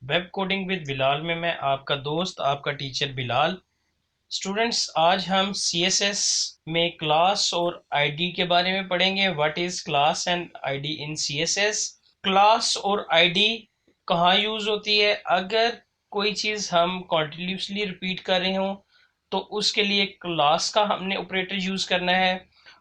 Web coding with Bilal में मैं आपका दोस्त आपका टीचर बिलाल। स्टूडेंट्स, आज हम CSS में क्लास और आईडी के बारे में पढ़ेंगे। What is class and ID in CSS। Class और आईडी कहाँ यूज़ होती है? अगर कोई चीज़ हम कॉन्टिन्यूसली रिपीट कर रहे हों तो उसके लिए क्लास का हमने ऑपरेटर यूज़ करना है।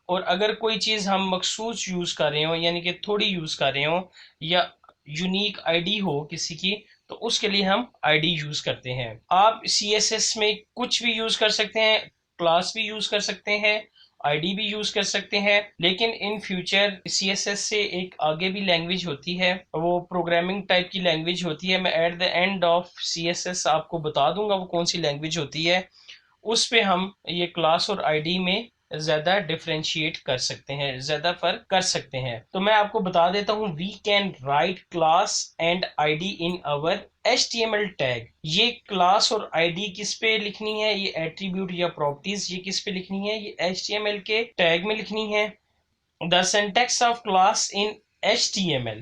और अगर कोई चीज़ हम मखसूस यूज़ कर रहे हो यानी कि थोड़ी यूज़ कर रहे हो या यूनिक आईडी हो किसी की, तो उसके लिए हम आईडी यूज करते हैं। आप CSS में कुछ भी यूज कर सकते हैं, क्लास भी यूज कर सकते हैं, आईडी भी यूज कर सकते हैं। लेकिन इन फ्यूचर CSS से एक आगे भी लैंग्वेज होती है, वो प्रोग्रामिंग टाइप की लैंग्वेज होती है। मैं at the end of CSS आपको बता दूंगा वो कौन सी लैंग्वेज होती है। उस पे हम ये क्लास और आईडी में ज्यादा डिफरेंशिएट कर सकते हैं, ज्यादा फर्क कर सकते हैं। तो मैं आपको बता देता हूँ, we can write class and ID in our HTML tag. ये क्लास और आईडी किस पे लिखनी है? ये एट्रीब्यूट या प्रॉपर्टीज ये किस पे लिखनी है? ये HTML के टैग में लिखनी है। The syntax of class in HTML,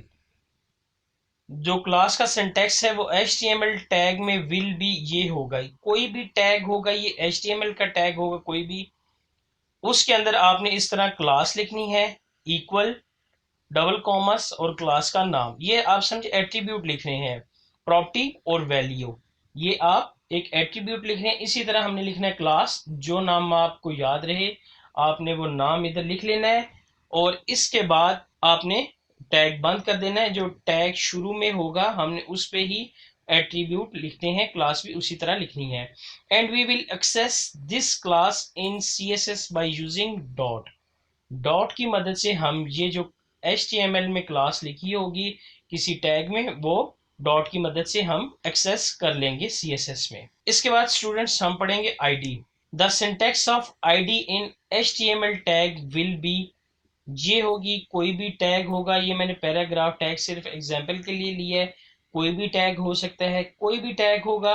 जो क्लास का सिंटैक्स है वो HTML टैग में विल बी ये होगा। कोई भी टैग होगा, ये HTML का टैग होगा कोई भी, उसके अंदर आपने इस तरह क्लास लिखनी है, इक्वल, डबल कॉमर्स और क्लास का नाम। ये आप समझे एट्रीब्यूट लिख रहे हैं, प्रॉपर्टी और वैल्यू। ये आप एक एट्रीब्यूट लिख रहे हैं। इसी तरह हमने लिखना है क्लास, जो नाम आपको याद रहे आपने वो नाम इधर लिख लेना है। और इसके बाद आपने टैग बंद कर देना है। जो टैग शुरू में होगा हमने उस पे ही एट्रीब्यूट लिखते हैं, क्लास भी उसी तरह लिखनी है। And we will access this class in CSS by using dot. Dot की मदद से हम ये जो HTML में क्लास लिखी होगी किसी टैग में, वो डॉट की मदद से हम एक्सेस कर लेंगे CSS में। इसके बाद स्टूडेंट्स हम पढ़ेंगे ID. The syntax of ID in HTML tag will be, ये होगी कोई भी टैग होगा। ये मैंने पैराग्राफ टैग सिर्फ एग्जाम्पल के लिए लिया है, कोई भी टैग हो सकता है। कोई भी टैग होगा,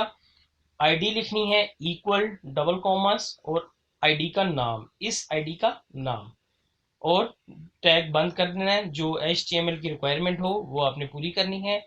आईडी लिखनी है, इक्वल, डबल कॉमर्स और आईडी का नाम, इस आईडी का नाम। और टैग बंद कर देना है। जो HTML की रिक्वायरमेंट हो वो आपने पूरी करनी है।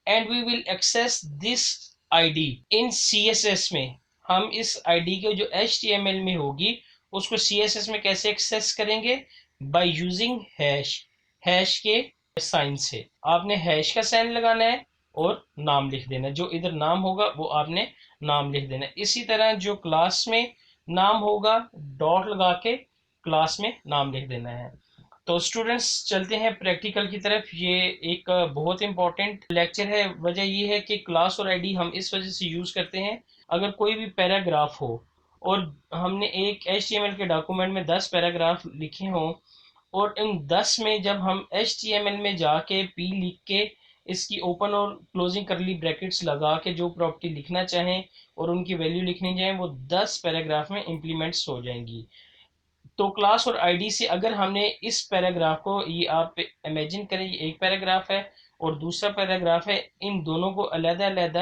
And we will access this ID in CSS में। हम इस आईडी के जो HTML में होगी उसको CSS में कैसे एक्सेस करेंगे? By using hash. हैश के साइन से आपने हैश का साइन लगाना है और नाम लिख देना है। जो इधर नाम होगा वो आपने नाम लिख देना है। इसी तरह जो क्लास में नाम होगा, डॉट लगा के क्लास में नाम लिख देना है। तो स्टूडेंट्स चलते हैं प्रैक्टिकल की तरफ। ये एक बहुत इंपॉर्टेंट लेक्चर है। वजह ये है कि क्लास और आईडी हम इस वजह से यूज़ करते हैं, अगर कोई भी पैराग्राफ हो और हमने एक HTML के डॉक्यूमेंट में 10 पैराग्राफ लिखे हों, और इन 10 में जब हम HTML में जाके P लिख के इसकी ओपन और क्लोजिंग करली ब्रैकेट्स लगा के जो प्रॉपर्टी लिखना चाहें और उनकी वैल्यू लिखनी चाहें, वो 10 पैराग्राफ में इम्प्लीमेंट्स हो जाएंगी। तो क्लास और आईडी से अगर हमने इस पैराग्राफ को, ये आप इमेजिन करें ये एक पैराग्राफ है और दूसरा पैराग्राफ है, इन दोनों को अलग अलग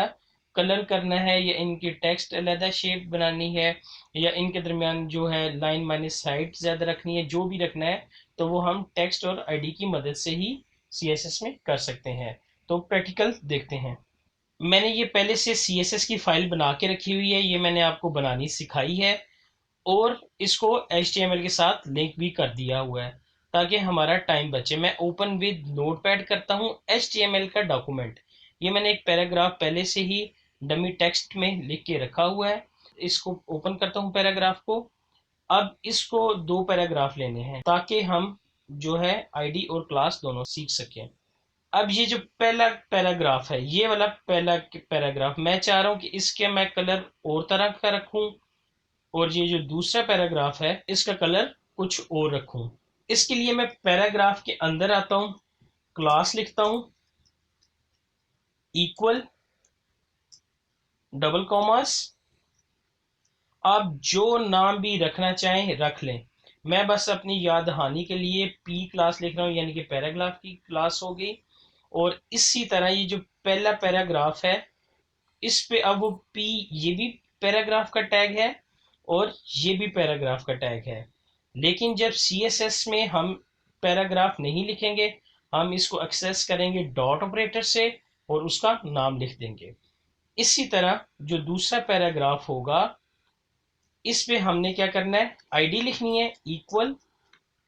कलर करना है या इनकी टेक्स्ट अलग शेप बनानी है या इनके दरमियान जो है लाइन माइनस हाइट ज़्यादा रखनी है, जो भी रखना है तो वो हम टेक्स्ट और आईडी की मदद से ही CSS में कर सकते हैं। तो प्रैक्टिकल देखते हैं। मैंने ये पहले से CSS की फाइल बना के रखी हुई है, ये मैंने आपको बनानी सिखाई है और इसको HTML के साथ लिंक भी कर दिया हुआ है ताकि हमारा टाइम बचे। मैं ओपन विद नोटपैड करता हूँ HTML का डॉक्यूमेंट। ये मैंने एक पैराग्राफ पहले से ही डमी टेक्स्ट में लिख के रखा हुआ है। इसको ओपन करता हूँ पैराग्राफ को। अब इसको दो पैराग्राफ लेने हैं ताकि हम जो है आईडी और क्लास दोनों सीख सकें। अब ये जो पहला पैराग्राफ है, ये वाला पहला पैराग्राफ मैं चाह रहा हूँ कि इसके मैं कलर और तरह का रखूं और ये जो दूसरा पैराग्राफ है इसका कलर कुछ और रखूं। इसके लिए मैं पैराग्राफ के अंदर आता हूं, क्लास लिखता हूं, इक्वल, डबल कॉमर्स। आप जो नाम भी रखना चाहें रख लें। मैं बस अपनी याद दहानी के लिए P क्लास लिख रहा हूं, यानी कि पैराग्राफ की क्लास हो गई। और इसी तरह ये जो पहला पैराग्राफ है इस पे अब वो P, ये भी पैराग्राफ का टैग है और ये भी पैराग्राफ का टैग है। लेकिन जब CSS में हम पैराग्राफ नहीं लिखेंगे, हम इसको एक्सेस करेंगे डॉट ऑपरेटर से और उसका नाम लिख देंगे। इसी तरह जो दूसरा पैराग्राफ होगा इस पे हमने क्या करना है, आईडी लिखनी है इक्वल,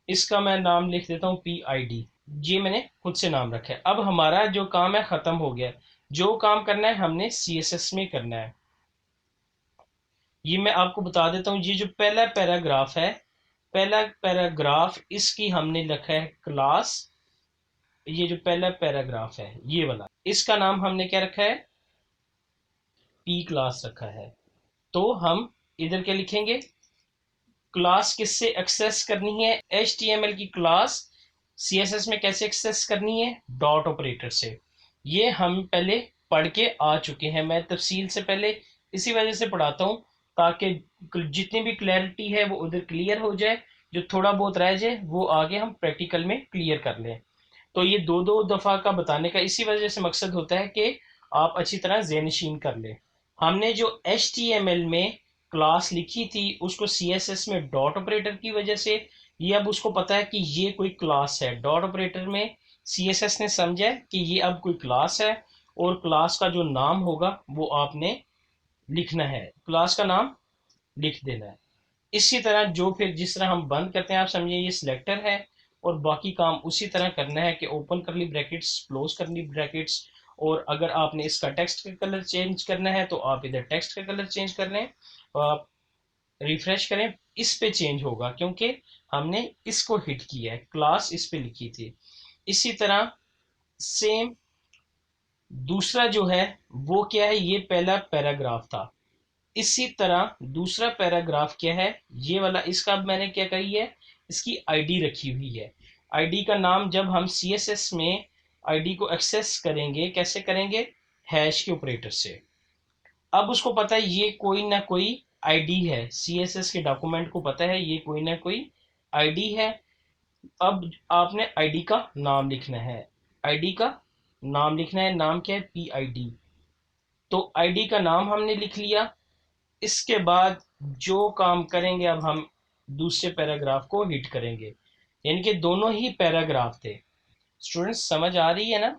इसका मैं नाम लिख देता हूँ पी आई डी, ये मैंने खुद से नाम रखा है। अब हमारा जो काम है ख़त्म हो गया। जो काम करना है हमने सी एस एस में करना है। ये मैं आपको बता देता हूँ, ये जो पहला पैराग्राफ है, पहला पैराग्राफ इसकी हमने लिखा है क्लास। ये जो पहला पैराग्राफ है ये वाला, इसका नाम हमने क्या रखा है, पी क्लास रखा है। तो हम इधर क्या लिखेंगे, क्लास किससे एक्सेस करनी है, एच टी एम एल की क्लास सी एस एस में कैसे एक्सेस करनी है, डॉट ऑपरेटर से। ये हम पहले पढ़ के आ चुके हैं, मैं तफसील से पहले इसी वजह से पढ़ाता हूँ ताकि जितनी भी क्लैरिटी है वो उधर क्लियर हो जाए, जो थोड़ा बहुत रह जाए वो आगे हम प्रैक्टिकल में क्लियर कर लें। तो ये दो दो दफ़ा का बताने का इसी वजह से मकसद होता है कि आप अच्छी तरह ज़हनशीन कर लें। हमने जो एच टी एम एल में क्लास लिखी थी उसको सी एस एस में डॉट ऑपरेटर की वजह से ये अब उसको पता है कि ये कोई क्लास है। डॉट ऑपरेटर में सी एस एस ने समझा कि ये अब कोई क्लास है और क्लास का जो नाम होगा वो आपने लिखना है, क्लास का नाम लिख देना है। इसी तरह जो फिर जिस तरह हम बंद करते हैं, आप समझिए ये सिलेक्टर है और बाकी काम उसी तरह करना है कि ओपन करली ब्रैकेट्स, क्लोज करली ब्रैकेट्स। और अगर आपने इसका टेक्स्ट का कलर चेंज करना है तो आप इधर टेक्स्ट का कलर चेंज कर लें, आप रिफ्रेश करें, इस पे चेंज होगा क्योंकि हमने इसको हिट किया है, क्लास इस पे लिखी थी। इसी तरह सेम दूसरा जो है वो क्या है, ये पहला पैराग्राफ था। इसी तरह दूसरा पैराग्राफ क्या है, ये वाला, इसका अब मैंने क्या करी है, इसकी आईडी रखी हुई है। आईडी का नाम जब हम सी एस एस में आईडी को एक्सेस करेंगे कैसे करेंगे, हैश के ऑपरेटर से। अब उसको पता है ये कोई ना कोई आईडी है, सी एस एस के डॉक्यूमेंट को पता है ये कोई ना कोई आईडी है। अब आपने आईडी का नाम लिखना है, आईडी का नाम लिखना है, नाम क्या है, पी आई डी। तो आईडी का नाम हमने लिख लिया। इसके बाद जो काम करेंगे, अब हम दूसरे पैराग्राफ को हिट करेंगे, यानी कि दोनों ही पैराग्राफ थे। स्टूडेंट्स समझ आ रही है ना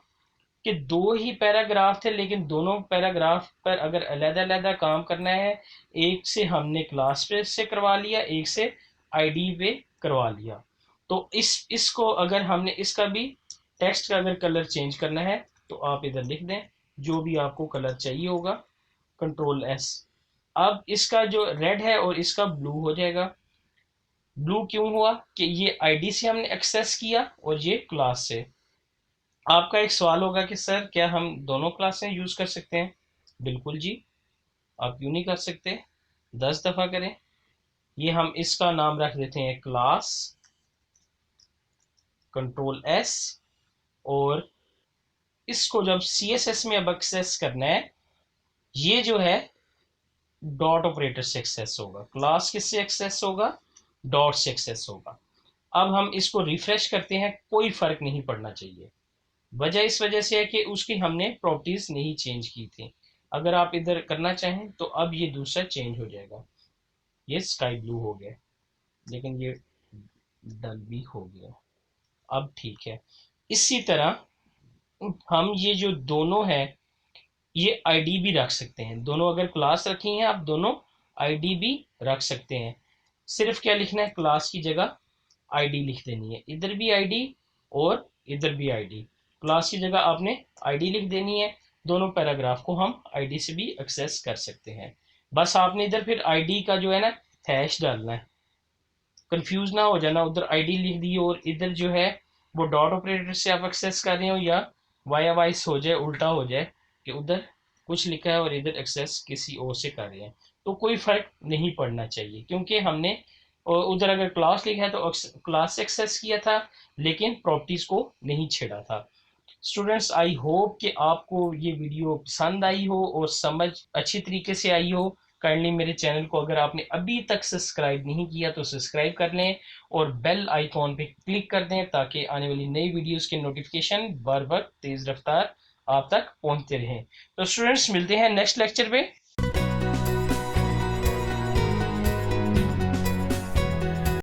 कि दो ही पैराग्राफ थे लेकिन दोनों पैराग्राफ पर अगर अलग-अलग काम करना है, एक से हमने क्लास पे से करवा लिया, एक से आईडी पे करवा लिया। तो इसको अगर हमने इसका भी टेक्स्ट का अगर कलर चेंज करना है तो आप इधर लिख दें जो भी आपको कलर चाहिए होगा, कंट्रोल एस। अब इसका जो रेड है और इसका ब्लू हो जाएगा। ब्लू क्यों हुआ कि ये आईडी से हमने एक्सेस किया और ये क्लास से। आपका एक सवाल होगा कि सर क्या हम दोनों क्लासें यूज कर सकते हैं, बिल्कुल जी, आप क्यों नहीं कर सकते, 10 दफा करें। ये हम इसका नाम रख देते हैं क्लास, कंट्रोल एस। और इसको जब सी एस एस में अब एक्सेस करना है, ये जो है डॉट ऑपरेटर से एक्सेस होगा, क्लास किससे एक्सेस होगा, डॉट से एक्सेस होगा। अब हम इसको रिफ्रेश करते हैं, कोई फर्क नहीं पड़ना चाहिए। वजह इस वजह से है कि उसकी हमने प्रॉपर्टीज नहीं चेंज की थी। अगर आप इधर करना चाहें तो अब ये दूसरा चेंज हो जाएगा, ये स्काई ब्लू हो गया, लेकिन ये डल भी हो गया, अब ठीक है। इसी तरह हम ये जो दोनों है ये आईडी भी रख सकते हैं, दोनों अगर क्लास रखी हैं आप दोनों आईडी भी रख सकते हैं। सिर्फ क्या लिखना है, क्लास की जगह आईडी लिख देनी है, इधर भी आईडी और इधर भी आईडी। क्लास की जगह आपने आईडी लिख देनी है। दोनों पैराग्राफ को हम आईडी से भी एक्सेस कर सकते हैं। बस आपने इधर फिर आईडी का जो है ना हैश डालना है, कंफ्यूज ना हो जाना, उधर आईडी लिख दी और इधर जो है वो डॉट ऑपरेटर से आप एक्सेस कर रहे हो या वाया वाइस हो जाए, उल्टा हो जाए कि उधर कुछ लिखा है और इधर एक्सेस किसी और से कर रहे हैं, तो कोई फर्क नहीं पड़ना चाहिए क्योंकि हमने उधर अगर क्लास लिखा है तो क्लास से एक्सेस किया था लेकिन प्रॉपर्टीज को नहीं छेड़ा था। स्टूडेंट्स आई होप कि आपको ये वीडियो पसंद आई हो और समझ अच्छी तरीके से आई हो। काइंडली मेरे चैनल को अगर आपने अभी तक सब्सक्राइब नहीं किया तो सब्सक्राइब कर लें और बेल आइकॉन पे क्लिक कर दें ताकि आने वाली नई वीडियोस के नोटिफिकेशन बर बर तेज़ रफ्तार आप तक पहुंचते रहें। तो स्टूडेंट्स मिलते हैं नेक्स्ट लेक्चर पे।